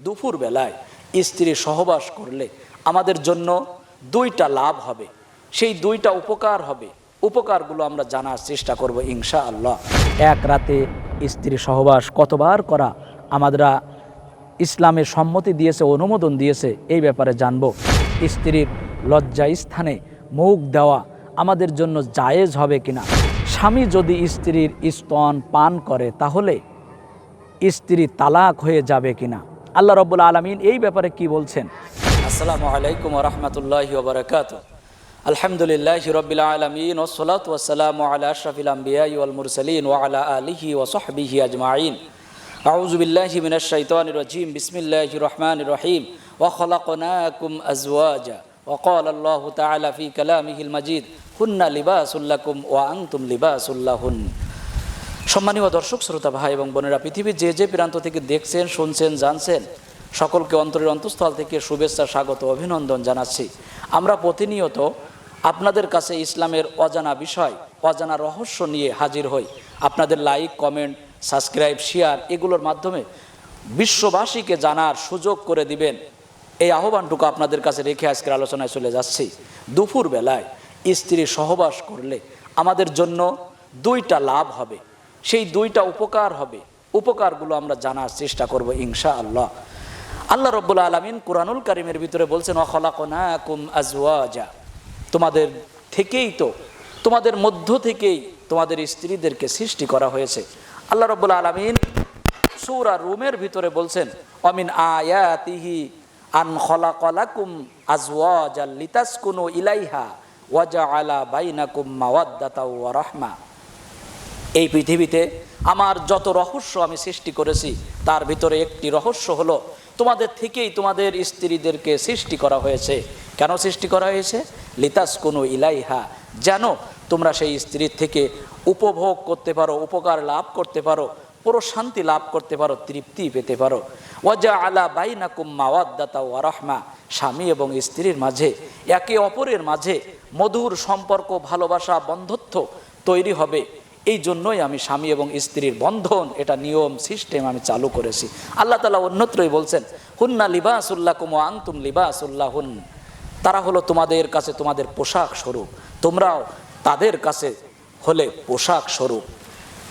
দুপুর বেলায় স্ত্রী সহবাস করলে আমাদের জন্য দুইটা লাভ হবে, সেই দুইটা উপকার হবে। উপকারগুলো আমরা জানার চেষ্টা করব ইনশাআল্লাহ। এক রাতে স্ত্রী সহবাস কতবার করা আমাদেরা ইসলামের সম্মতি দিয়েছে, অনুমোদন দিয়েছে, এই ব্যাপারে জানব। স্ত্রীর লজ্জা স্থানে মুখ দেওয়া আমাদের জন্য জায়েজ হবে কিনা। স্বামী যদি স্ত্রীর স্তন পান করে তাহলে স্ত্রী তালাক হয়ে যাবে কিনা। আল্লাহ রাব্বুল আলামিন এই ব্যাপারে কি বলছেন? আসসালামু আলাইকুম ওয়া রাহমাতুল্লাহি ওয়া বারাকাতুহু। আলহামদুলিল্লাহি রাব্বিল আলামিন ওয়াস সালাতু ওয়াস সালামু আলা আশরাফিল আমবিয়া ওয়াল মুরসালিন ওয়া আলা আলিহি ওয়া সাহবিহি আজমাইন। আউযু বিল্লাহি মিনাশ শাইতানির রাজীম। বিসমিল্লাহির রহমানির রহিম। ওয়া খালাকনাকুম আজওয়াজা ওয়া ক্বালা আল্লাহু তাআলা ফি কালামিহিল মাজিদ হুন্না লিবাসুল লাকুম ওয়া আনতুম লিবাসুল লাহুন। সম্মানীয় দর্শক শ্রোতা ভাই এবং বোনেরা, পৃথিবীর যে প্রান্ত থেকে দেখছেন, শুনছেন, জানছেন, সকলকে অন্তরের অন্তঃস্থল থেকে শুভেচ্ছা, স্বাগত, অভিনন্দন জানাচ্ছি। আমরা প্রতিনিয়ত আপনাদের কাছে ইসলামের অজানা বিষয়, অজানা রহস্য নিয়ে হাজির হই। আপনাদের লাইক, কমেন্ট, সাবস্ক্রাইব, শেয়ার এগুলোর মাধ্যমে বিশ্ববাসীকে জানার সুযোগ করে দিবেন, এই আহ্বানটুকু আপনাদের কাছে রেখে আজকের আলোচনায় চলে যাচ্ছি। দুপুর বেলায় স্ত্রী সহবাস করলে আমাদের জন্য দুইটা লাভ হবে, সেই দুইটা উপকার হবে। উপকারগুলো আমরা জানার চেষ্টা করব ইনশাআল্লাহ। আল্লাহ রাব্বুল আলামিন কুরআনুল কারীমের ভিতরে বলছেন ওয়া খালাকনাকুম আজওয়াজা, তোমাদের থেকেই তো, তোমাদের মধ্য থেকেই তোমাদের স্ত্রীদেরকে সৃষ্টি করা হয়েছে। আল্লাহ রাব্বুল আলামিন সূরা রুমের ভিতরে বলছেন অমিন আয়াতিহি আন খালাকালাকুম আজওয়াজাল লিতাসকুনু ইলাইহা ওয়া জাআলা বাইনাকুম মাওয়াদ্দাতা ওয়া রাহমা। এই পৃথিবীতে আমার যত রহস্য আমি সৃষ্টি করেছি তার ভিতরে একটি রহস্য হলো তোমাদের থেকেই তোমাদের স্ত্রীদেরকে সৃষ্টি করা হয়েছে। কেন সৃষ্টি করা হয়েছে? লিতাসকুনু ইলাইহা, যেন তোমরা সেই স্ত্রীর থেকে উপভোগ করতে পারো, উপকার লাভ করতে পারো, প্রশান্তি লাভ করতে পারো, তৃপ্তি পেতে পারো। ওয়া জাআলা বাইনাকুম মাওয়াদ্দাতা ওয়া রাহমা, স্বামী এবং স্ত্রীর মাঝে, একে অপরের মাঝে মধুর সম্পর্ক, ভালোবাসা, বন্ধুত্ব তৈরি হবে। এই জন্যই আমি স্বামী এবং স্ত্রীর বন্ধন, এটা নিয়ম সিস্টেম আমি চালু করেছি। আল্লাহ তাআলা অন্যত্রই বলছেন হুন্না লিবাসুল লাকুম ওয়া আনতুম লিবাসুল লাহুন, তারা হলো তোমাদের কাছে তোমাদের পোশাক স্বরূপ, তোমরাও তাদের কাছে হলে পোশাক স্বরূপ।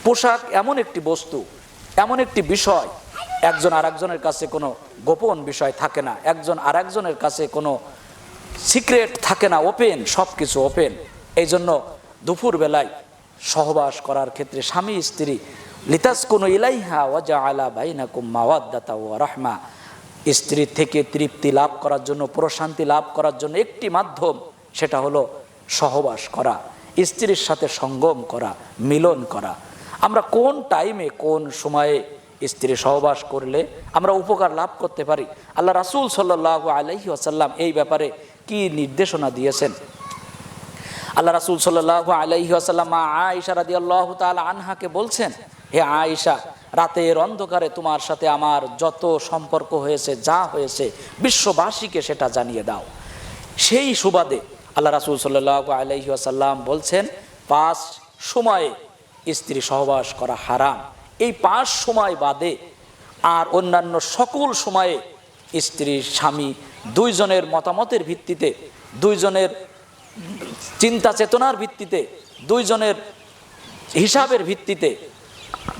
পোশাক এমন একটি বস্তু, এমন একটি বিষয়, একজন আরেকজনের কাছে কোনো গোপন বিষয় থাকে না, একজন আরেকজনের কাছে কোনো সিক্রেট থাকে না, ওপেন, সব কিছু ওপেন। এই জন্য দুপুর বেলায় সহবাস করার ক্ষেত্রে স্বামী স্ত্রী লিতাসকুনু ইলাইহা ওয়া জাআলা বাইনাকুম মাওয়াদ্দাতা ওয়া রাহমা, স্ত্রীর থেকে তৃপ্তি লাভ করার জন্য, প্রশান্তি লাভ করার জন্য একটি মাধ্যম, সেটা হলো সহবাস করা, স্ত্রীর সাথে সঙ্গম করা, মিলন করা। আমরা কোন টাইমে, কোন সময়ে স্ত্রী সহবাস করলে আমরা উপকার লাভ করতে পারি, আল্লাহ রাসূল সাল্লাল্লাহু আলাইহি ওয়াসাল্লাম এই ব্যাপারে কি নির্দেশনা দিয়েছেন? আল্লাহ রাসূল সাল্লাল্লাহু আলাইহি ওয়াসাল্লাম আয়েশা রাদিয়াল্লাহু তাআলা আনহাকে বলছেন, হে আয়েশা, রাতের অন্ধকারে তোমার সাথে আমার যত সম্পর্ক হয়েছে, যা হয়েছে, বিশ্ববাসীকে সেটা জানিয়ে দাও। সেই সুবাদে আল্লাহ রাসূল সাল্লাল্লাহু আলাইহি ওয়াসাল্লাম বলছেন 5 সময়ে স্ত্রী সহবাস করা হারাম। এই 5 সময় বাদে আর অন্যান্য সকল সময়ে স্ত্রী স্বামী দুইজনের মতামতের ভিত্তিতে, দুইজনের চিন্তা চেতনার ভিত্তিতে, দুইজনের হিসাবের ভিত্তিতে,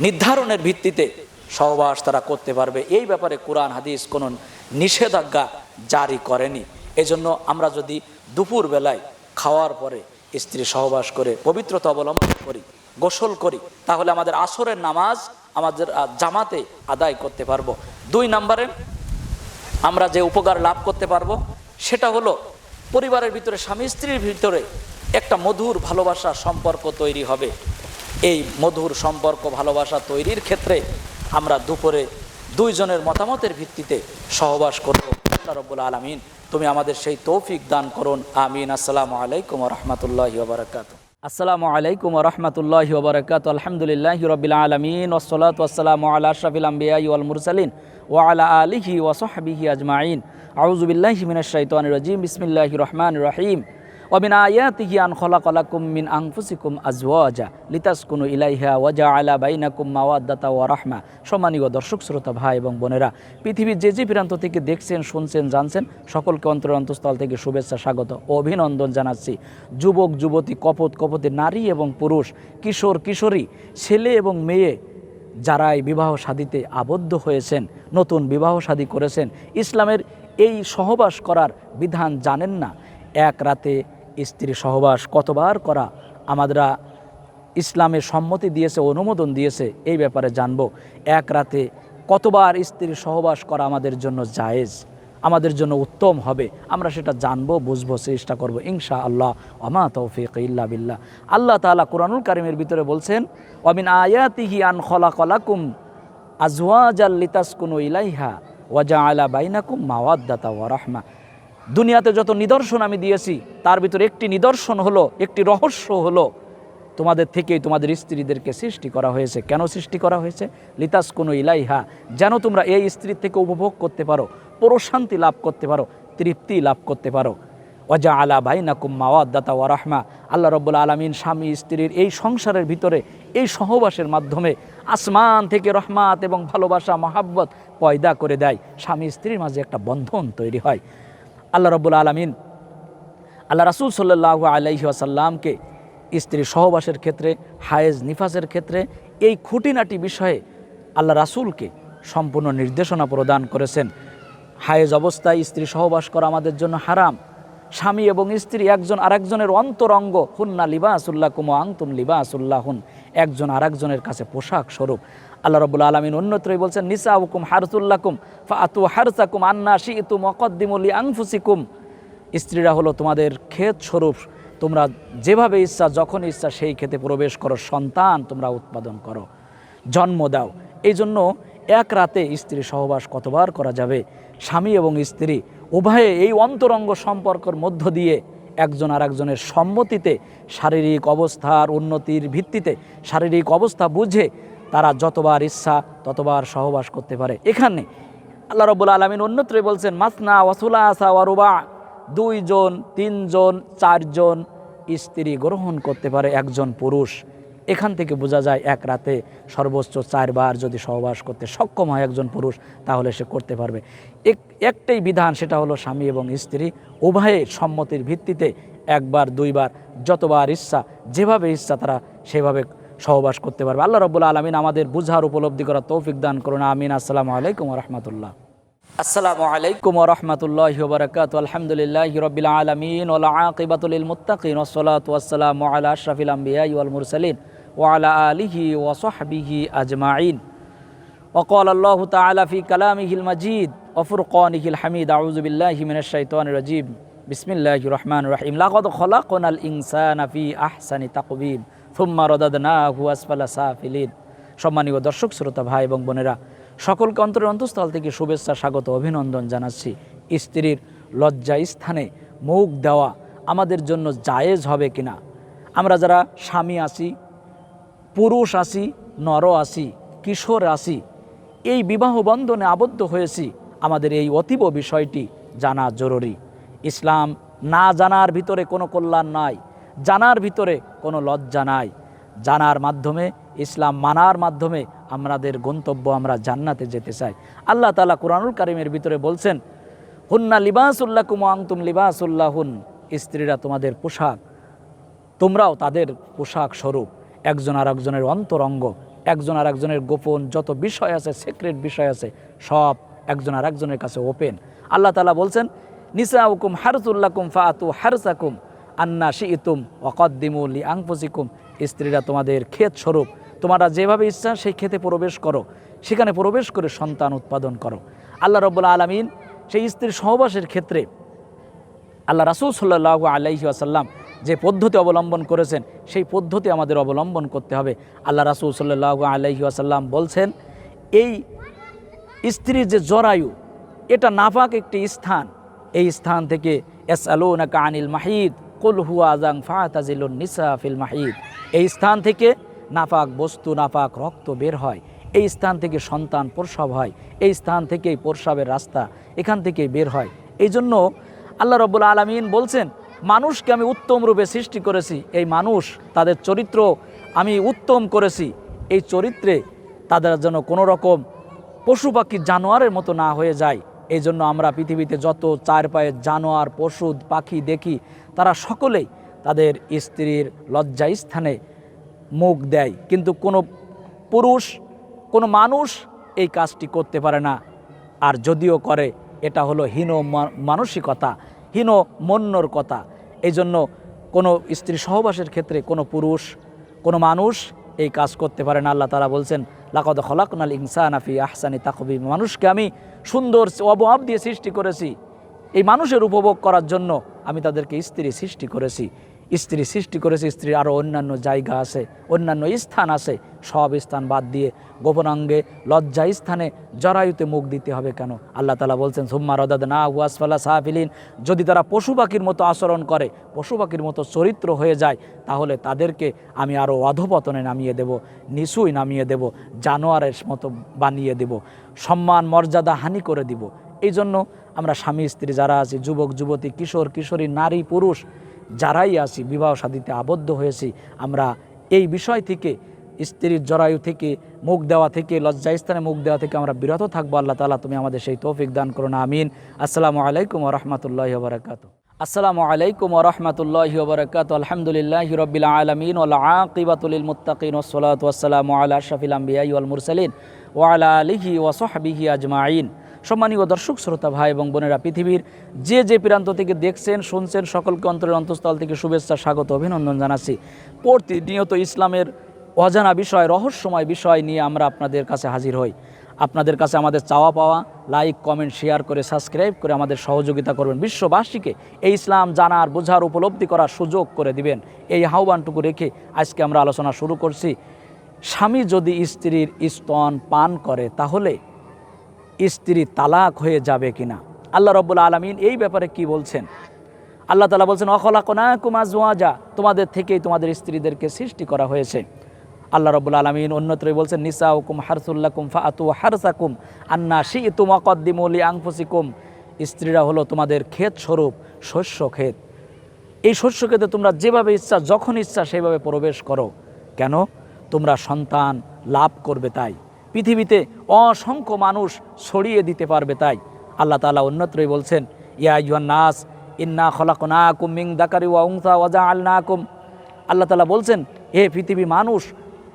নির্ধারণের ভিত্তিতে সহবাস তারা করতে পারবে। এই ব্যাপারে কোরআন হাদিস কোনো নিষেধাজ্ঞা জারি করেনি। এজন্য আমরা যদি দুপুর বেলায় খাওয়ার পরে স্ত্রী সহবাস করে পবিত্রতা অবলম্বন করি, গোসল করি, তাহলে আমাদের আসরের নামাজ আমাদের জামাতে আদায় করতে পারবো। 2 নম্বরে আমরা যে উপকার লাভ করতে পারবো সেটা হলো পরিবারের ভিতরে, স্বামী স্ত্রীর ভিতরে একটা মধুর ভালোবাসা সম্পর্ক তৈরি হবে। এই মধুর সম্পর্ক, ভালোবাসা তৈরির ক্ষেত্রে আমরা দুপুরে দুইজনের মতামতের ভিত্তিতে সহবাস করব। আল্লাহ রাব্বুল আলামিন তুমি আমাদের সেই তৌফিক দান করুন, আমিন। আসসালামু আলাইকুম ওয়া রাহমাতুল্লাহি ওয়া বারাকাতুহু। আসসালামু আলাইকুম ওয়া রাহমাতুল্লাহি ওয়া বারাকাতুহু। আলহামদুলিল্লাহি রাব্বিল আলামিন ওয়াস সালাতু ওয়াস সালামু আলা আশরাফিল আমবিয়া ওয়াল মুরসালিন ওয়া আলা আলিহি ওয়া সাহবিহি আজমাইন। আউযু বিল্লাহি মিনাশ শাইতানির রাজীম। বিসমিল্লাহির রহমানির রহিম। ওয়া মিন আয়াতিহি আন খালাকালাকুম মিন আনফুসিকুম আজওয়াজা লিতাসকুনু ইলাইহা ওয়া জাআলা বাইনাকুম মাওয়াদ্দাতা ওয়া রাহমা। সম্মানীয় দর্শক শ্রোতা ভাই এবং বোনেরা, পৃথিবীর যে প্রান্ত থেকে দেখছেন, শুনছেন, জানছেন, সকলকে অন্তরস্থল থেকে শুভেচ্ছা, স্বাগত ও অভিনন্দন জানাচ্ছি। যুবক যুবতী, কপোত কপোতী, নারী এবং পুরুষ, কিশোর কিশোরী, ছেলে এবং মেয়ে যারাই বিবাহ শাদীতে আবদ্ধ হয়েছেন, নতুন বিবাহ শাদী করেছেন, ইসলামের এই সহবাস করার বিধান জানেন না। এক রাতে স্ত্রী সহবাস কতবার করা আমাদেরা ইসলামের সম্মতি দিয়েছে, অনুমোদন দিয়েছে, এই ব্যাপারে জানব। এক রাতে কতবার স্ত্রী সহবাস করা আমাদের জন্য জায়েজ, আমাদের জন্য উত্তম হবে, আমরা সেটা জানবো, বুঝবো, চেষ্টা করব ইনশাআল্লাহ। ওমা তৌফিক ইল্লা বিল্লাহ। আল্লাহ তাআলা কুরআনুল কারীমের ভিতরে বলছেন, ওয়া মিন আয়াতিহি আন খালাকালাকুম আজওয়াজাল লিতাসকুনু ইলাইহা ওয়া জাআলা বাইনাকুম মাওয়াদ্দাতা ওয়া রাহমা। দুনিয়াতে যত নিদর্শন আমি দিয়েছি তার ভিতরে একটি নিদর্শন হলো, একটি রহস্য হলো, তোমাদের থেকেই তোমাদের স্ত্রীদেরকে সৃষ্টি করা হয়েছে। কেন সৃষ্টি করা হয়েছে? লিতাসকুনু ইলাইহা, যেন তোমরা এই স্ত্রীর থেকে উপভোগ করতে পারো, প্রশান্তি লাভ করতে পারো, তৃপ্তি লাভ করতে পারো। ওয়া জাআলা বাইনাকুম মাওয়াদ্দাতা ওয়া রাহমা। আল্লাহ রাব্বুল আলামিন স্বামী স্ত্রীর এই সংসারের ভিতরে এই সহবাসের মাধ্যমে আসমান থেকে রহমত এবং ভালোবাসা, মহাব্বত পয়দা করে দেয়। স্বামী স্ত্রীর মাঝে একটা বন্ধন তৈরি হয়। আল্লাহ রাব্বুল আলামিন আল্লাহ রাসূল সাল্লাল্লাহু আলাইহি ওয়াসাল্লামকে স্ত্রী সহবাসের ক্ষেত্রে, হায়েজ নিফাসের ক্ষেত্রে এই খুঁটিনাটি বিষয়ে আল্লাহ রাসূলকে সম্পূর্ণ নির্দেশনা প্রদান করেছেন। হায়েজ অবস্থায় স্ত্রী সহবাস করা আমাদের জন্য হারাম। স্বামী এবং স্ত্রী একজন আরেকজনের অন্তরঙ্গ। হুন্না লিবাসুল্লাকুম ওয়া আনতুম লিবাসুল্লাহুন, একজন আরেকজনের কাছে পোশাক স্বরূপ। আল্লাহ রাব্বুল আলামিন অন্যত্রই বলছেন, নিসাউকুম হারসুল্লাকুম ফাআতু হারসাকুম আন্না শি'তুম ওয়াকদ্দিমু লিআনফুসিকুম। স্ত্রীরা হলো তোমাদের ক্ষেত স্বরূপ, তোমরা যেভাবে ইচ্ছা, যখন ইচ্ছা সেই ক্ষেতে প্রবেশ করো, সন্তান তোমরা উৎপাদন করো, জন্ম দাও। এই জন্য এক রাতে স্ত্রী সহবাস কতবার করা যাবে? স্বামী এবং স্ত্রী উভয়ে এই অন্তরঙ্গ সম্পর্কের মধ্য দিয়ে একজন আরেকজনের সম্মতিতে, শারীরিক অবস্থার উন্নতির ভিত্তিতে, শারীরিক অবস্থা বুঝে তারা যতবার ইচ্ছা ততবার সহবাস করতে পারে। এখানে আল্লাহ রাব্বুল আলামিন অন্যত্রই বলছেন, মাসনা ওয়া সুলাসা ওয়া রুবা, 2 জন, 3 জন, 4 জন স্ত্রী গ্রহণ করতে পারে একজন পুরুষ। এখান থেকে বোঝা যায় এক রাতে সর্বোচ্চ 4 বার যদি সহবাস করতে সক্ষম হয় একজন পুরুষ, তাহলে সে করতে পারবে। একটাই বিধান, সেটা হলো স্বামী এবং স্ত্রী উভয়ের সম্মতির ভিত্তিতে 1 বার 2 বার যতবার ইচ্ছা, যেভাবে ইচ্ছা তারা সেভাবে সহবাস করতে পারবে। আল্লাহ রাব্বুল আলামিন আমাদের বুঝার, উপলব্ধি করার তৌফিক দান করুন, আমিন। আসসালামু আলাইকুম ওয়া রাহমাতুল্লাহ। আসসালামু আলাইকুম ওয়া রাহমাতুল্লাহি ওয়া বারাকাতুহু। আলহামদুলিল্লাহি রাব্বিল আলামিন ওয়াল আকিবাতু লিল মুত্তাকিন ওয়াস সালাতু ওয়াস সালামু আলা আশরাফিল আমবিয়া ওয়াল মুরসালিন ওয়া আলা আলিহি ওয়া সাহবিহি আজমাইন। ওয়া ক্বালা আল্লাহু তাআলা ফি কালামিহিল মাজিদ ওয়া ফুরকানিহিল হামিদ। আউযু বিল্লাহি মিনাশ শাইতানির রাজীম। বিসমিল্লাহির রহমানির রহিম। লাকাদ খালাকনাল ইনসানা ফি আহসানি তাকওয়িম সুম্মা রাদাদনাহু আসফালা সাফিলিন। সম্মানীয় দর্শক শ্রোতা ভাই এবং বোনেরা, সকলকে অন্তরের অন্তঃস্থল থেকে শুভেচ্ছা, স্বাগত, অভিনন্দন জানাচ্ছি। স্ত্রীর লজ্জা স্থানে মুখ দেওয়া আমাদের জন্য জায়েজ হবে কিনা? আমরা যারা স্বামী আছি, পুরুষ আছি, নর আছি, কিশোর আছি, এই বিবাহ বন্ধনে আবদ্ধ হয়েছি, আমাদের এই অতীব বিষয়টি জানা জরুরি। ইসলাম না জানার ভিতরে কোনো কল্যাণ নাই, জানার ভিতরে কোনো লজ্জা নাই। জানার মাধ্যমে, ইসলাম মানার মাধ্যমে আমাদের গন্তব্য, আমরা জান্নাতে যেতে চাই। আল্লাহ তাআলা কুরআনুল কারীমের ভিতরে বলছেন, হুন্না লিবাসুল্লাকুম ওয়া আনতুম লিবাসুল্লাহুন, স্ত্রীরা তোমাদের পোশাক, তোমরাও তাদের পোশাক স্বরূপ। একজন আরেকজনের অন্তরঙ্গ, একজন আরেকজনের গোপন যত বিষয় আছে, সিক্রেট বিষয় আছে, সব একজন আরেকজনের কাছে ওপেন। আল্লাহ তাআলা বলছেন, নিসাউকুম হারসুল্লাকুম ফাআতু হারসাকুম আন্না শি'তুম ওয়াকদ্দিমু লিআনফুসিকুম। স্ত্রীরা তোমাদের ক্ষেত স্বরূপ, তোমরা যেভাবে ইচ্ছা সেই ক্ষেতে প্রবেশ করো, সেখানে প্রবেশ করে সন্তান উৎপাদন করো। আল্লাহ রাব্বুল আলামিন সেই স্ত্রীর সহবাসের ক্ষেত্রে আল্লাহ রাসূল সাল্লাল্লাহু আলাইহি ওয়াসাল্লাম যে পদ্ধতি অবলম্বন করেছেন, সেই পদ্ধতি আমাদের অবলম্বন করতে হবে। আল্লাহ রাসূল সাল্লাল্লাহু আলাইহি ওয়াসাল্লাম বলছেন, এই স্ত্রীর যে জরায়ু, এটা নাপাক একটি স্থান। এই স্থান থেকে ইয়াসআলুনাকা আনিল মাহিদ কুল হুয়া আযান ফাতাজিলুন নিসা ফিল মাহিদ, এই স্থান থেকে নাপাক বস্তু, নাপাক রক্ত বের হয়, এই স্থান থেকে সন্তান প্রসব হয়, এই স্থান থেকেই প্রসবের রাস্তা এখান থেকেই বের হয়। এই জন্য আল্লাহ রাব্বুল আলামিন বলছেন, মানুষকে আমি উত্তম রূপে সৃষ্টি করেছি, এই মানুষ তাদের চরিত্র আমি উত্তম করেছি, এই চরিত্রে তাদের যেন কোনো রকম পশু পাখি জানোয়ারের মতো না হয়ে যায়। এই জন্য আমরা পৃথিবীতে যত চার পায়ের জানোয়ার পশু পাখি দেখি তারা সকলেই তাদের স্ত্রীর লজ্জাস্থানে মুখ দেয়, কিন্তু কোনো পুরুষ কোনো মানুষ এই কাজটি করতে পারে না। আর যদিও করে এটা হলো হীন মানসিকতা, হীন মন্যর কথা। এই জন্য কোনো স্ত্রী সহবাসের ক্ষেত্রে কোনো পুরুষ কোনো মানুষ এই কাজ করতে পারে না। আল্লাহ তাআলা বলছেন লাকাদ খালাকনাল ইনসানা ফি আহসানি তাকওয়িম, মানুষকে আমি সুন্দর অবয়ব দিয়ে সৃষ্টি করেছি, এই মানুষের উপভোগ করার জন্য আমি তাদেরকে স্ত্রী সৃষ্টি করেছি। স্ত্রীর আরও অন্যান্য জায়গা আছে, অন্যান্য স্থান আছে, সব স্থান বাদ দিয়ে গোপনাঙ্গে লজ্জা স্থানে জরায়ুতে মুখ দিতে হবে কেন? আল্লাহ তাআলা বলছেন সুম্মা রাদাদনাহু আসফালা সাফিলিন, যদি তারা পশু পাখির মতো আচরণ করে, পশু পাখির মতো চরিত্র হয়ে যায়, তাহলে তাদেরকে আমি আরও অধপতনে নামিয়ে দেব, নিচুই নামিয়ে দেব, জানোয়ারের মতো বানিয়ে দেব, সম্মান মর্যাদা হানি করে দিব। এই জন্য আমরা স্বামী স্ত্রী যারা আছি, যুবক যুবতী, কিশোর কিশোরী, নারী পুরুষ যারাই আছি, বিবাহ শাদীতে আবদ্ধ হয়েছি, আমরা এই বিষয় থেকে, স্ত্রীর জরায়ু থেকে মুখ দেওয়া থেকে, লজ্জাস্থানে মুখ দেওয়া থেকে আমরা বিরত থাকবো। আল্লাহ তাআলা তুমি আমাদের সেই তৌফিক দান করুন, আমিন। আসসালামু আলাইকুম ওয়া রাহমাতুল্লাহি ওয়া বারাকাতুহু। আসসালামু আলাইকুম ওয়া রাহমাতুল্লাহি ওয়া বারাকাতুহু। আলহামদুলিল্লাহি রাব্বিল আলামিন ওয়াল আকিবাতু লিল মুত্তাকিন ওয়াস সালাতু ওয়াস সালামু আলা আশরাফিল আমবিয়াই ওয়াল মুরসালিন ওয়া আলা আলিহি ওয়া সাহবিহি আজমাইন। সম্মানীয় দর্শক শ্রোতা ভাই এবং বোনেরা, পৃথিবীর যে প্রান্ত থেকে দেখছেন শুনছেন সকলকে অন্তরের অন্তঃস্থল থেকে শুভেচ্ছা, স্বাগত, অভিনন্দন জানাচ্ছি। প্রতিনিয়ত ইসলামের অজানা বিষয়, রহস্যময় বিষয় নিয়ে আমরা আপনাদের কাছে হাজির হই। আপনাদের কাছে আমাদের চাওয়া পাওয়া, লাইক কমেন্ট শেয়ার করে সাবস্ক্রাইব করে আমাদের সহযোগিতা করবেন, বিশ্ববাসীকে এই ইসলাম জানার, বোঝার, উপলব্ধি করার সুযোগ করে দিবেন, এই আহ্বানটুকু রেখে আজকে আমরা আলোচনা শুরু করছি। স্বামী যদি স্ত্রীর স্তন পান করে তাহলে স্ত্রী তালাক হয়ে যাবে কিনা? আল্লাহ রাব্বুল আলামিন এই ব্যাপারে কি বলছেন? আল্লাহ তাআলা বলছেন ওয়া খালাকনাকুম আজওয়াজা, তোমাদের থেকেই তোমাদের স্ত্রীদেরকে সৃষ্টি করা হয়েছে। আল্লাহ রাব্বুল আলামিন অন্যত্র বলছেন নিসাউকুম হারসুল লাকুম ফাআতু হারসাকুম আন্না শি'তুম ওয়াকদ্দিমু লিআনফুসিকুম, স্ত্রীরা হলো তোমাদের ক্ষেত স্বরূপ, শস্য ক্ষেত। এই শস্য ক্ষেতে তোমরা যেভাবে ইচ্ছা, যখন ইচ্ছা সেভাবে প্রবেশ করো। কেন? তোমরা সন্তান লাভ করবে তাই, পৃথিবীতে অসংখ্য মানুষ ছড়িয়ে দিতে পারবে তাই। আল্লাহ তাআলা অন্যত্রই বলছেন ইয়া আইয়ুহান নাস ইন্না খলাকনাকুম মিন যাকারি ওয়া উনসা ওয়া জাআলনাকুম, আল্লাহ তাআলা বলছেন হে পৃথিবী মানুষ,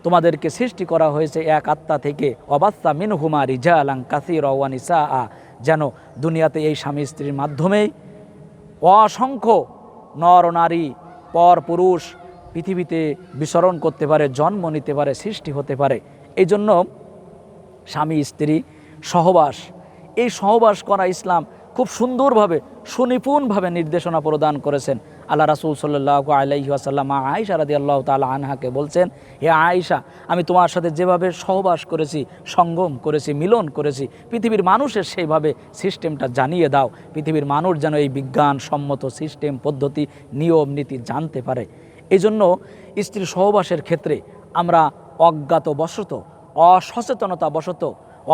তোমাদেরকে সৃষ্টি করা হয়েছে এক আত্মা থেকে, অবাস্তা মিনহুমা রিজালান কাসীরা ওয়া নিসাআ, যেন দুনিয়াতে এই স্বামী স্ত্রীর মাধ্যমেই অসংখ্য নর নারী পর পুরুষ পৃথিবীতে বিচরণ করতে পারে, জন্ম নিতে পারে, সৃষ্টি হতে পারে। এই জন্য স্বামী স্ত্রী সহবাস, এই সহবাস করা ইসলাম খুব সুন্দরভাবে সুনিপুণভাবে নির্দেশনা প্রদান করেছেন। আল্লাহ রাসূল সাল্লাল্লাহু আলাইহি ওয়াসাল্লাম আয়েশা রাদিয়াল্লাহু তাআলা আনহাকে বলছেন, হে আয়েশা, আমি তোমার সাথে যেভাবে সহবাস করেছি, সঙ্গম করেছি, মিলন করেছি, পৃথিবীর মানুষের সেইভাবে সিস্টেমটা জানিয়ে দাও, পৃথিবীর মানুষ যেন এই বিজ্ঞান সম্মত সিস্টেম, পদ্ধতি, নিয়ম নীতি জানতে পারে। এই জন্য স্ত্রী সহবাসের ক্ষেত্রে আমরা অজ্ঞাতবশত, অসচেতনতা বশত,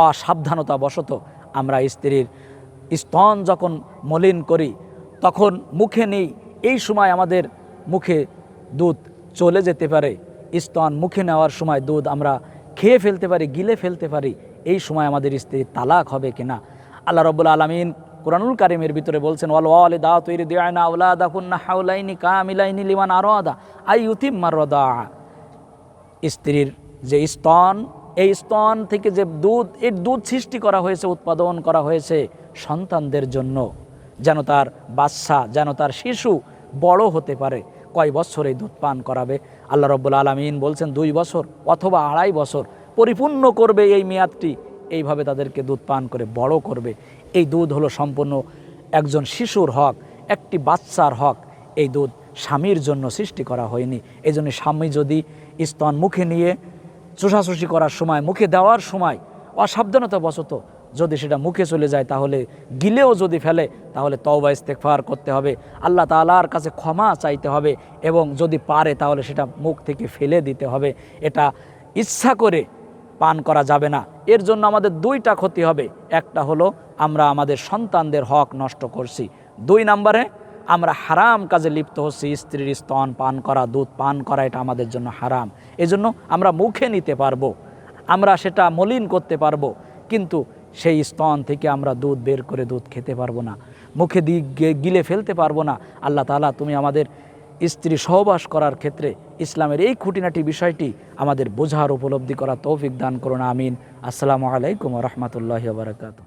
অসাবধানতা বশত আমরা স্ত্রীর স্তন যখন মলিন করি, তখন মুখে নেই, এই সময় আমাদের মুখে দুধ চলে যেতে পারে। স্তন মুখে নেওয়ার সময় দুধ আমরা খেয়ে ফেলতে পারি, গিলে ফেলতে পারি। এই সময় আমাদের স্ত্রীর তালাক হবে কিনা? আল্লাহ রাব্বুল আলামিন কুরআনুল কারীমের ভিতরে বলছেন ওয়াল ওয়ালিদাতু ইরদি'না আওলাদাকুন্না হাওলাইনি কামিলাইনি লিমান আরাদা আই ইউতিম্মার রাদা, স্ত্রীর যে স্তন, এই স্তন থেকে যে দুধ, এই দুধ সৃষ্টি করা হয়েছে, উৎপাদন করা হয়েছে সন্তানদের জন্য, যেন তার বাচ্চা, যেন তার শিশু বড় হতে পারে। কয় বছর এই দুধ পান করাবে? আল্লাহ রাব্বুল আলামিন বলছেন 2 বছর অথবা 2.5 বছর পরিপূর্ণ করবে এই মেয়াদটি, এইভাবে তাদেরকে দুধ পান করে বড় করবে। এই দুধ হলো সম্পূর্ণ একজন শিশুর হক, একটি বাচ্চার হক। এই দুধ স্বামীর জন্য সৃষ্টি করা হয়নি। এই জন্য স্বামী যদি স্তন মুখে নিয়ে চুষাচুষি করার সময়, মুখে দেওয়ার সময় অসাবধানতা বশত যদি সেটা মুখে চলে যায়, তাহলে গিলেও যদি ফেলে, তাহলে তওবা ইস্তেগফার করতে হবে, আল্লাহ তাআলার কাছে ক্ষমা চাইতে হবে, এবং যদি পারে তাহলে সেটা মুখ থেকে ফেলে দিতে হবে। এটা ইচ্ছা করে পান করা যাবে না। এর জন্য আমাদের 2টা ক্ষতি হবে। একটা হলো আমরা আমাদের সন্তানদের হক নষ্ট করছি, 2 নম্বরে আমরা হারাম কাজে লিপ্ত হচ্ছি। স্ত্রীর স্তন পান করা, দুধ পান করা, এটা আমাদের জন্য হারাম। এজন্য আমরা মুখে নিতে পারবো, আমরা সেটা মলিন করতে পারবো, কিন্তু সেই স্তন থেকে আমরা দুধ বের করে দুধ খেতে পারবো না, মুখে গিলে ফেলতে পারবো না। আল্লাহ তাআলা তুমি আমাদের স্ত্রী সহবাস করার ক্ষেত্রে ইসলামের এই খুঁটিনাটি বিষয়টি আমাদের বোঝার উপলব্ধি করা তৌফিক দান করুন, আমিন। আসসালামু আলাইকুম ওয়া রাহমাতুল্লাহি ওয়া বারাকাতুহু।